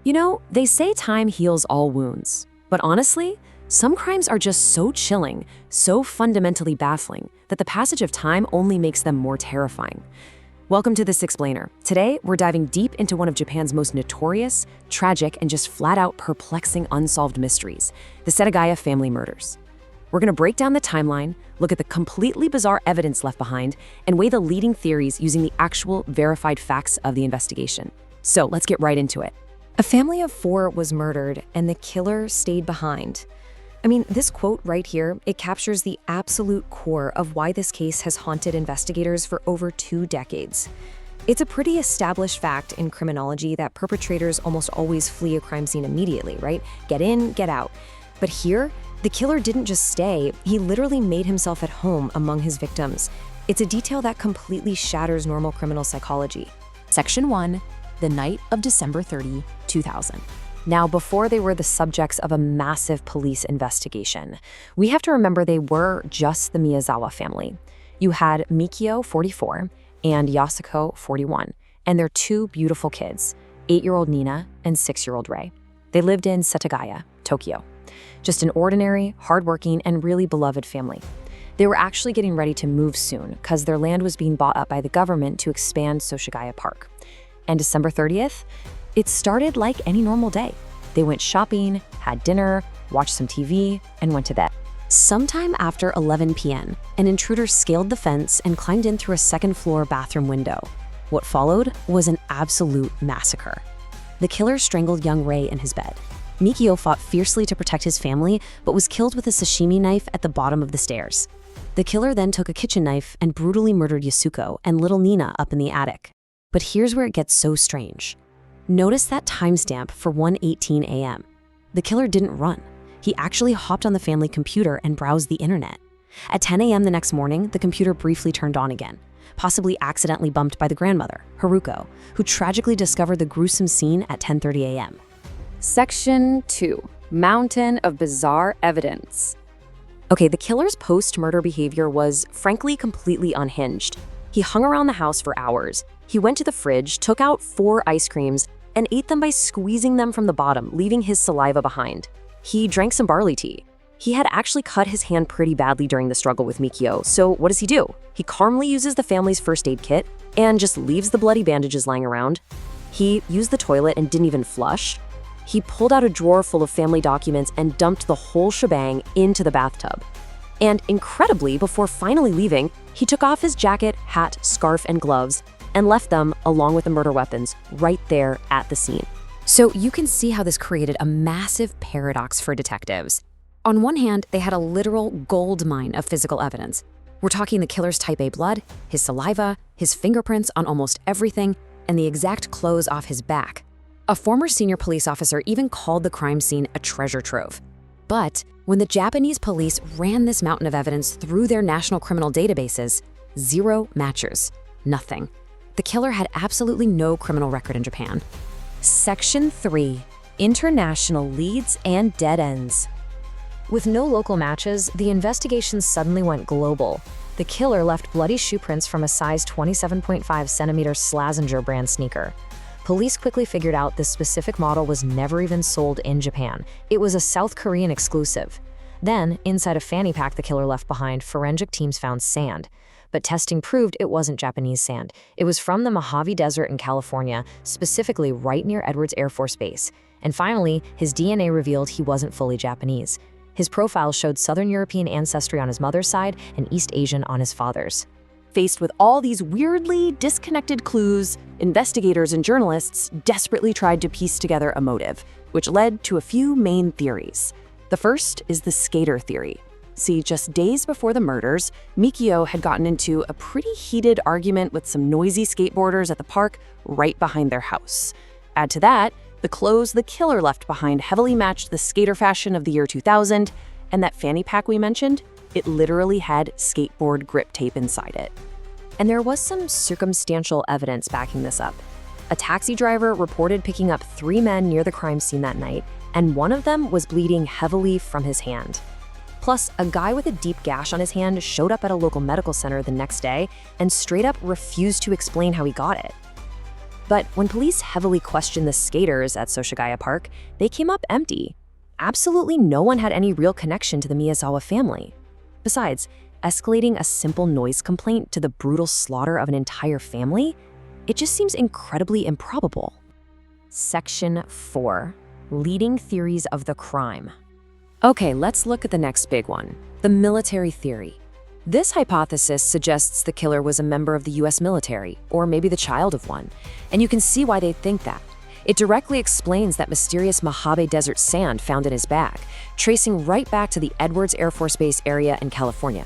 You know, they say time heals all wounds. But honestly, some crimes are just so chilling, so fundamentally baffling, that the passage of time only makes them more terrifying. Welcome to This Explainer. Today, we're diving deep into one of Japan's most notorious, tragic, and just flat-out perplexing unsolved mysteries, the Setagaya family murders. We're going to break down the timeline, look at the completely bizarre evidence left behind, and weigh the leading theories using the actual verified facts of the investigation. So let's get right into it. A family of 4 was murdered, and the killer stayed behind. I mean, this quote right here, it captures the absolute core of why this case has haunted investigators for over 2 decades. It's a pretty established fact in criminology that perpetrators almost always flee a crime scene immediately, right? Get in, get out. But here, the killer didn't just stay, he literally made himself at home among his victims. It's a detail that completely shatters normal criminal psychology. Section 1, the night of December 30, 2000. Now, before they were the subjects of a massive police investigation, we have to remember they were just the Miyazawa family. You had Mikio, 44, and Yasuko, 41, and their 2 beautiful kids, 8-year-old Nina and 6-year-old Rei. They lived in Setagaya, Tokyo. Just an ordinary, hardworking, and really beloved family. They were actually getting ready to move soon because their land was being bought up by the government to expand Setagaya Park. And December 30th, it started like any normal day. They went shopping, had dinner, watched some TV, and went to bed. Sometime after 11 p.m., an intruder scaled the fence and climbed in through a second-floor bathroom window. What followed was an absolute massacre. The killer strangled young Rei in his bed. Mikio fought fiercely to protect his family, but was killed with a sashimi knife at the bottom of the stairs. The killer then took a kitchen knife and brutally murdered Yasuko and little Nina up in the attic. But here's where it gets so strange. Notice that timestamp for 1:18 a.m. The killer didn't run. He actually hopped on the family computer and browsed the internet. At 10 a.m. the next morning, the computer briefly turned on again, possibly accidentally bumped by the grandmother, Haruko, who tragically discovered the gruesome scene at 10:30 a.m. Section 2, Mountain of Bizarre Evidence. Okay, the killer's post-murder behavior was, frankly, completely unhinged. He hung around the house for hours. He went to the fridge, took out 4 ice creams, and ate them by squeezing them from the bottom, leaving his saliva behind. He drank some barley tea. He had actually cut his hand pretty badly during the struggle with Mikio, so what does he do? He calmly uses the family's first aid kit and just leaves the bloody bandages lying around. He used the toilet and didn't even flush. He pulled out a drawer full of family documents and dumped the whole shebang into the bathtub. And incredibly, before finally leaving, he took off his jacket, hat, scarf, and gloves and left them, along with the murder weapons, right there at the scene. So you can see how this created a massive paradox for detectives. On one hand, they had a literal gold mine of physical evidence. We're talking the killer's type A blood, his saliva, his fingerprints on almost everything, and the exact clothes off his back. A former senior police officer even called the crime scene a treasure trove. But when the Japanese police ran this mountain of evidence through their national criminal databases, 0 matches, nothing. The killer had absolutely no criminal record in Japan. Section 3, International Leads and Dead Ends. With no local matches, the investigation suddenly went global. The killer left bloody shoe prints from a size 27.5 centimeter Slazenger brand sneaker. Police quickly figured out this specific model was never even sold in Japan. It was a South Korean exclusive. Then, inside a fanny pack the killer left behind, forensic teams found sand. But testing proved it wasn't Japanese sand. It was from the Mojave Desert in California, specifically right near Edwards Air Force Base. And finally, his DNA revealed he wasn't fully Japanese. His profile showed Southern European ancestry on his mother's side and East Asian on his father's. Faced with all these weirdly disconnected clues, investigators and journalists desperately tried to piece together a motive, which led to a few main theories. The first is the skater theory. See, just days before the murders, Mikio had gotten into a pretty heated argument with some noisy skateboarders at the park right behind their house. Add to that, the clothes the killer left behind heavily matched the skater fashion of the year 2000, and that fanny pack we mentioned, it literally had skateboard grip tape inside it. And there was some circumstantial evidence backing this up. A taxi driver reported picking up 3 men near the crime scene that night, and one of them was bleeding heavily from his hand. Plus, a guy with a deep gash on his hand showed up at a local medical center the next day and straight up refused to explain how he got it. But when police heavily questioned the skaters at Setagaya Park, they came up empty. Absolutely no one had any real connection to the Miyazawa family. Besides, escalating a simple noise complaint to the brutal slaughter of an entire family, it just seems incredibly improbable. Section 4. Leading theories of the crime. Okay, let's look at the next big one, the military theory. This hypothesis suggests the killer was a member of the US military, or maybe the child of one, and you can see why they think that. It directly explains that mysterious Mojave Desert sand found in his bag, tracing right back to the Edwards Air Force Base area in California.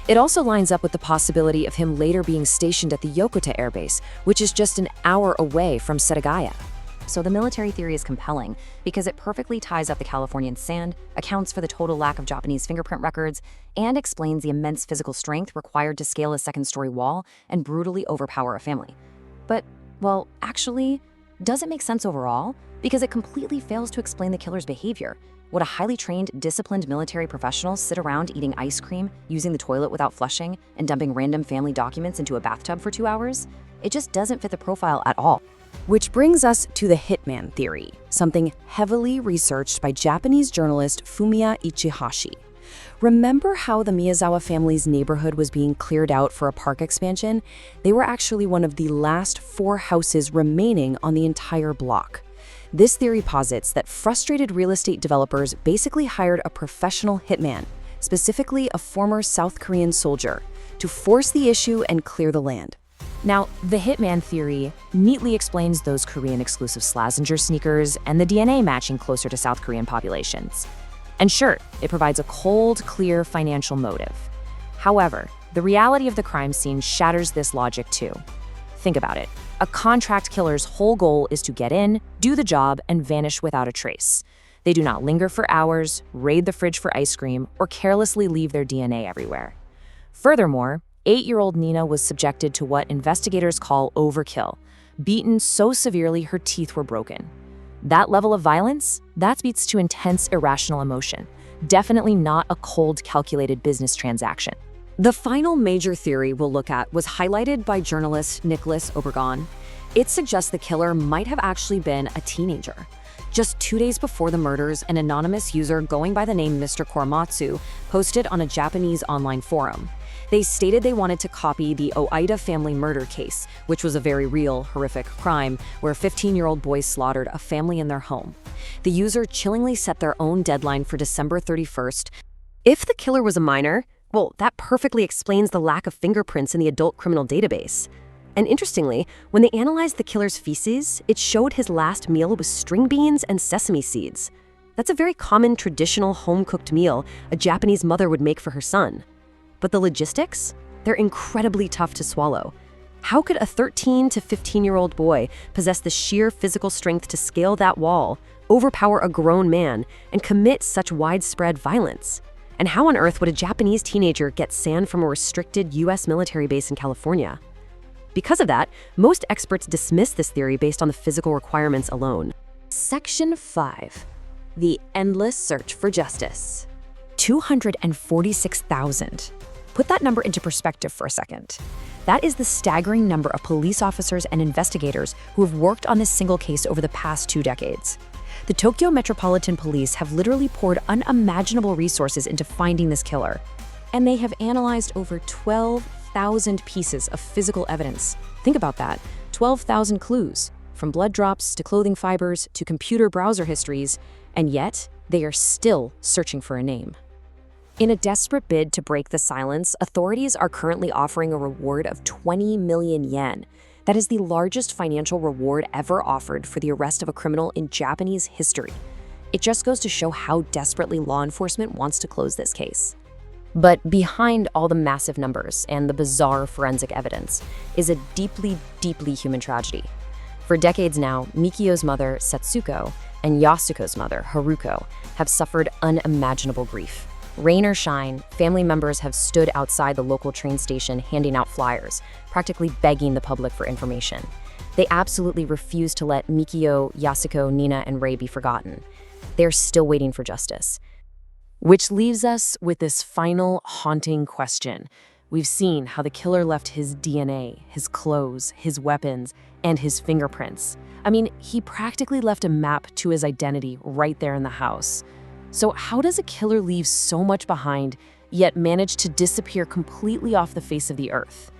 It also lines up with the possibility of him later being stationed at the Yokota Air Base, which is just an hour away from Setagaya. So the military theory is compelling because it perfectly ties up the Californian sand, accounts for the total lack of Japanese fingerprint records, and explains the immense physical strength required to scale a second-story wall and brutally overpower a family. But, well, actually, does it make sense overall? Because it completely fails to explain the killer's behavior. Would a highly trained, disciplined military professional sit around eating ice cream, using the toilet without flushing, and dumping random family documents into a bathtub for 2 hours? It just doesn't fit the profile at all. Which brings us to the hitman theory, something heavily researched by Japanese journalist Fumiya Ichihashi. Remember how the Miyazawa family's neighborhood was being cleared out for a park expansion? They were actually one of the last 4 houses remaining on the entire block. This theory posits that frustrated real estate developers basically hired a professional hitman, specifically a former South Korean soldier, to force the issue and clear the land. Now, the hitman theory neatly explains those Korean-exclusive Slazenger sneakers and the DNA matching closer to South Korean populations. And sure, it provides a cold, clear financial motive. However, the reality of the crime scene shatters this logic too. Think about it. A contract killer's whole goal is to get in, do the job, and vanish without a trace. They do not linger for hours, raid the fridge for ice cream, or carelessly leave their DNA everywhere. Furthermore, 8-year-old Nina was subjected to what investigators call overkill, beaten so severely her teeth were broken. That level of violence, that speaks to intense, irrational emotion. Definitely not a cold, calculated business transaction. The final major theory we'll look at was highlighted by journalist Nicholas Obregon. It suggests the killer might have actually been a teenager. Just 2 days before the murders, an anonymous user going by the name Mr. Korematsu posted on a Japanese online forum. They stated they wanted to copy the Oida family murder case, which was a very real, horrific crime where 15-year-old boys slaughtered a family in their home. The user chillingly set their own deadline for December 31st. If the killer was a minor, well, that perfectly explains the lack of fingerprints in the adult criminal database. And interestingly, when they analyzed the killer's feces, it showed his last meal was string beans and sesame seeds. That's a very common traditional home-cooked meal a Japanese mother would make for her son. But the logistics? They're incredibly tough to swallow. How could a 13 to 15-year-old boy possess the sheer physical strength to scale that wall, overpower a grown man, and commit such widespread violence? And how on earth would a Japanese teenager get sand from a restricted US military base in California? Because of that, most experts dismiss this theory based on the physical requirements alone. Section 5. The endless search for justice. 246,000. Put that number into perspective for a second. That is the staggering number of police officers and investigators who have worked on this single case over the past 2 decades. The Tokyo Metropolitan Police have literally poured unimaginable resources into finding this killer. And they have analyzed over 12,000 pieces of physical evidence. Think about that, 12,000 clues, from blood drops to clothing fibers to computer browser histories, and yet they are still searching for a name. In a desperate bid to break the silence, authorities are currently offering a reward of 20 million yen. That is the largest financial reward ever offered for the arrest of a criminal in Japanese history. It just goes to show how desperately law enforcement wants to close this case. But behind all the massive numbers and the bizarre forensic evidence is a deeply, deeply human tragedy. For decades now, Mikio's mother, Setsuko, and Yasuko's mother, Haruko, have suffered unimaginable grief. Rain or shine, family members have stood outside the local train station handing out flyers, practically begging the public for information. They absolutely refuse to let Mikio, Yasuko, Nina, and Rei be forgotten. They're still waiting for justice. Which leaves us with this final haunting question. We've seen how the killer left his DNA, his clothes, his weapons, and his fingerprints. I mean, he practically left a map to his identity right there in the house. So how does a killer leave so much behind, yet manage to disappear completely off the face of the earth?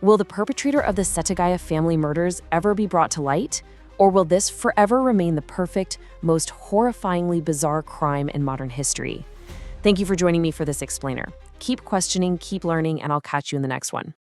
Will the perpetrator of the Setagaya family murders ever be brought to light? Or will this forever remain the perfect, most horrifyingly bizarre crime in modern history? Thank you for joining me for this explainer. Keep questioning, keep learning, and I'll catch you in the next one.